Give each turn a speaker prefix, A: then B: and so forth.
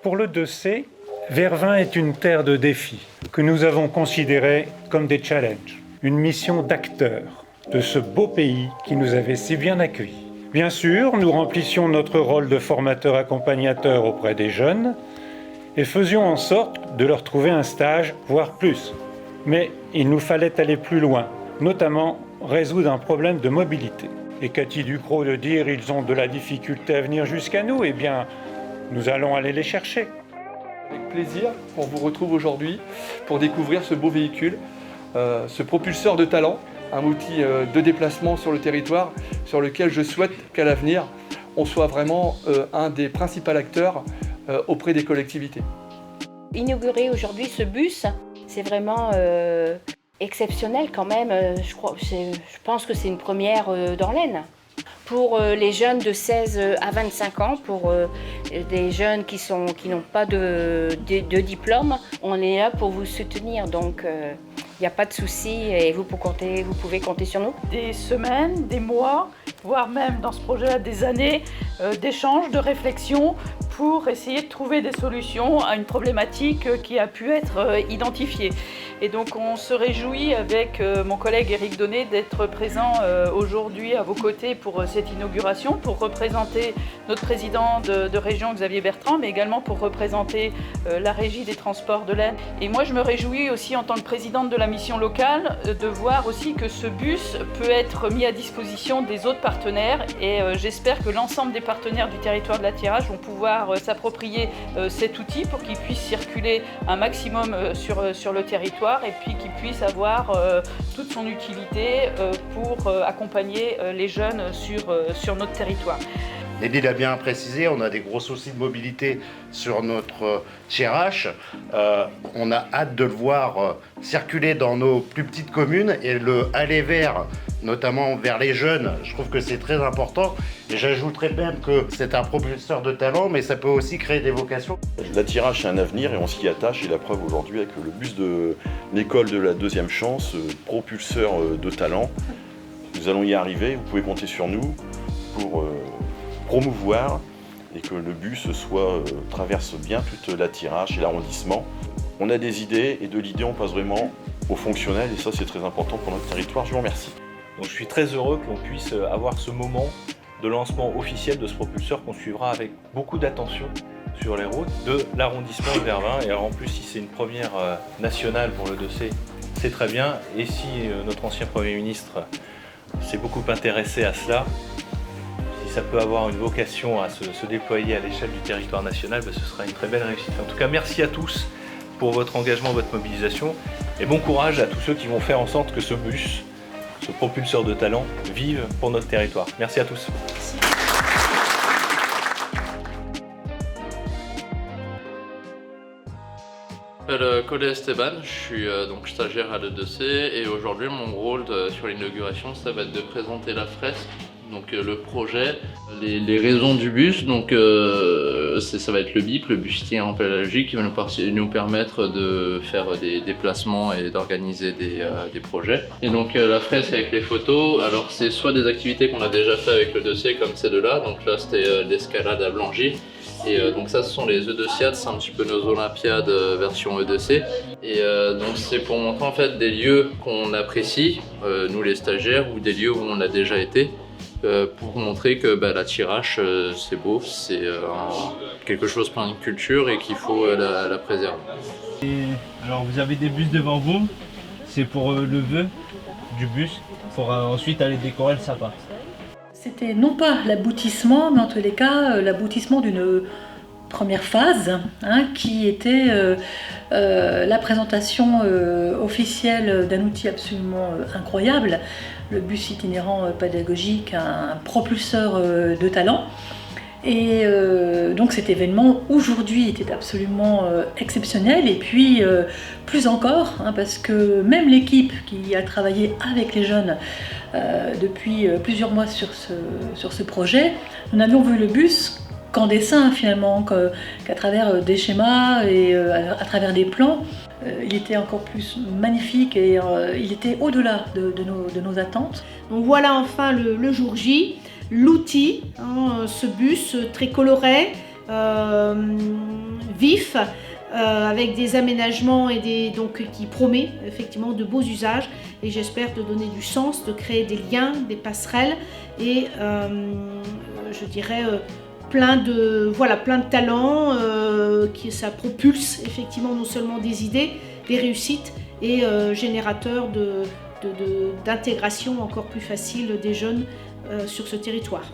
A: pour le 2C, Vervins est une terre de défis que nous avons considérée comme des challenges, une mission d'acteur de ce beau pays qui nous avait si bien accueillis. Bien sûr, nous remplissions notre rôle de formateur accompagnateur auprès des jeunes et faisions en sorte de leur trouver un stage, voire plus. Mais il nous fallait aller plus loin, notamment résoudre un problème de mobilité. Et Cathy Ducrot de dire « ils ont de la difficulté à venir jusqu'à nous », eh bien, nous allons aller les chercher.
B: Avec plaisir, on vous retrouve aujourd'hui pour découvrir ce beau véhicule, ce propulseur de talent, un outil de déplacement sur le territoire sur lequel je souhaite qu'à l'avenir, on soit vraiment un des principaux acteurs auprès des collectivités.
C: Inaugurer aujourd'hui ce bus, c'est vraiment exceptionnel quand même. Je pense que c'est une première dans l'Aisne. Pour les jeunes de 16 à 25 ans, pour des jeunes qui n'ont pas de diplôme, on est là pour vous soutenir. Donc il n'y a pas de souci et vous pouvez compter sur nous.
D: Des semaines, des mois, voire même dans ce projet-là des années d'échanges, de réflexion pour essayer de trouver des solutions à une problématique qui a pu être identifiée. Et donc on se réjouit avec mon collègue Éric Donnet d'être présent aujourd'hui à vos côtés pour cette inauguration, pour représenter notre président de région Xavier Bertrand, mais également pour représenter la régie des transports de l'Aisne. Et moi je me réjouis aussi en tant que présidente de la mission locale de voir aussi que ce bus peut être mis à disposition des autres partenaires et j'espère que l'ensemble des partenaires du territoire de l'Attirage vont pouvoir s'approprier cet outil pour qu'il puisse circuler un maximum sur le territoire et puis qu'il puisse avoir toute son utilité pour accompagner les jeunes sur notre territoire.
E: Nelly l'a bien précisé, on a des gros soucis de mobilité sur notre TRH. On a hâte de le voir circuler dans nos plus petites communes et le aller vers, notamment vers les jeunes. Je trouve que c'est très important. Et j'ajouterais même que c'est un propulseur de talent, mais ça peut aussi créer des vocations.
F: L'attirage, c'est un avenir et on s'y attache. Et la preuve aujourd'hui avec le bus de l'école de la deuxième chance, propulseur de talent. Nous allons y arriver. Vous pouvez compter sur nous pour promouvoir et que le bus traverse bien toute l'Attirage et l'arrondissement. On a des idées et de l'idée on passe vraiment au fonctionnel et ça c'est très important pour notre territoire. Je vous remercie.
G: Donc je suis très heureux que l'on puisse avoir ce moment de lancement officiel de ce propulseur qu'on suivra avec beaucoup d'attention sur les routes de l'arrondissement de Vervins. Et alors en plus si c'est une première nationale pour le 2C, c'est très bien. Et si notre ancien Premier ministre s'est beaucoup intéressé à cela, ça peut avoir une vocation à se déployer à l'échelle du territoire national, ce sera une très belle réussite. En tout cas, merci à tous pour votre engagement, votre mobilisation et bon courage à tous ceux qui vont faire en sorte que ce bus, ce propulseur de talent, vive pour notre territoire. Merci à tous. Merci.
H: Je m'appelle Collet Esteban, je suis donc stagiaire à l'E2C et aujourd'hui mon rôle sur l'inauguration ça va être de présenter la fresque. Donc le projet, les raisons du bus, donc ça va être le BIP, le bus itinérant pédagogique qui va nous permettre de faire des déplacements et d'organiser des projets. Et donc la fresque avec les photos, alors c'est soit des activités qu'on a déjà fait avec le 2C comme ces deux-là, donc là c'était l'escalade à Blangy. Et donc ça ce sont les E2CiAD, c'est un petit peu nos Olympiades version E2C. Et donc c'est pour montrer en fait des lieux qu'on apprécie, nous les stagiaires, ou des lieux où on a déjà été. Pour montrer que l'Attirage c'est beau, c'est quelque chose plein de culture et qu'il faut la préserver.
I: Et alors vous avez des bus devant vous, c'est pour le vœu du bus, pour ensuite aller décorer le sapin.
J: C'était non pas l'aboutissement, mais en tous les cas l'aboutissement d'une première phase qui était la présentation officielle d'un outil absolument incroyable, le bus itinérant pédagogique, un propulseur de talent. Et donc cet événement aujourd'hui était absolument exceptionnel et puis plus encore parce que même l'équipe qui a travaillé avec les jeunes depuis plusieurs mois sur ce projet, nous n'avions vu le bus qu'en dessin finalement, qu'à travers des schémas et à travers des plans. Il était encore plus magnifique et il était au-delà de nos attentes.
K: Donc voilà enfin le jour J, l'outil, ce bus très coloré, vif, avec des aménagements et qui promet effectivement de beaux usages, et j'espère de donner du sens, de créer des liens, des passerelles et je dirais plein de talents, ça propulse effectivement non seulement des idées, des réussites et générateur d'intégration encore plus facile des jeunes sur ce territoire.